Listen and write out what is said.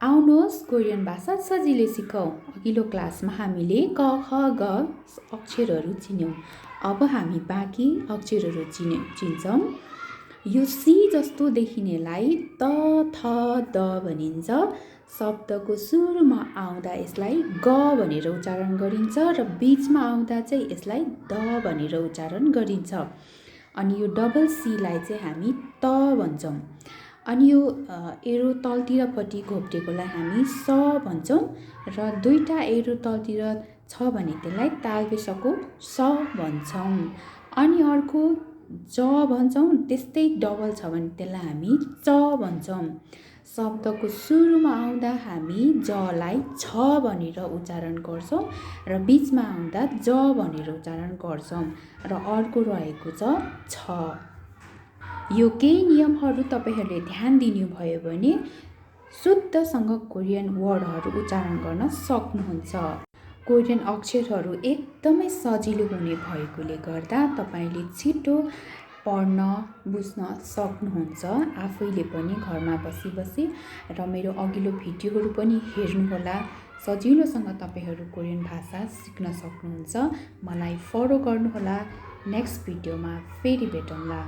आउनुहोस् कोरियन भाषा सजिलै सिकौँ। अघिल्लो क्लासमा हामीले क ख ग अक्षरहरू चिन्यौँ। अब हामी बाँकी अक्षरहरू चिन्छौँ। यो सी जस्तो देखिनेलाई त थ द भनिन्छ। शब्दको सुरुमा आउँदा यसलाई ग भनेर उच्चारण गरिन्छ र बिचमा आउँदा चाहिँ यसलाई द भनेर उच्चारण गरिन्छ। अनि यो डबल सीलाई चाहिँ हामी त भन्छौँ। अनि यो एरो तलतिरपट्टि घोप्टेकोलाई हामी स भन्छौँ र दुईटा एरो तलतिर छ भने त्यसलाई तालबेसको स भन्छौँ। अनि अर्को ज भन्छौँ, त्यस्तै डबल छ भने त्यसलाई हामी च भन्छौँ। शब्दको सुरुमा आउँदा हामी जलाई छ भनेर उच्चारण गर्छौँ र बिचमा आउँदा ज भनेर उच्चारण गर्छौँ र अर्को रहेको छ। यो केही नियमहरू तपाईँहरूले ध्यान दिनुभयो भने शुद्धसँग कोरियन वर्डहरू उच्चारण गर्न सक्नुहुन्छ। कोरियन अक्षरहरू एकदमै सजिलो हुने भएकोले गर्दा तपाईँले छिटो पढ्न बुझ्न सक्नुहुन्छ आफैले पनि घरमा बसी बसी। र मेरो अघिल्लो भिडियोहरू पनि हेर्नुहोला। सजिलोसँग तपाईँहरू कोरियन भाषा सिक्न सक्नुहुन्छ। मलाई फलो गर्नुहोला। नेक्स्ट भिडियोमा फेरि भेटौँला।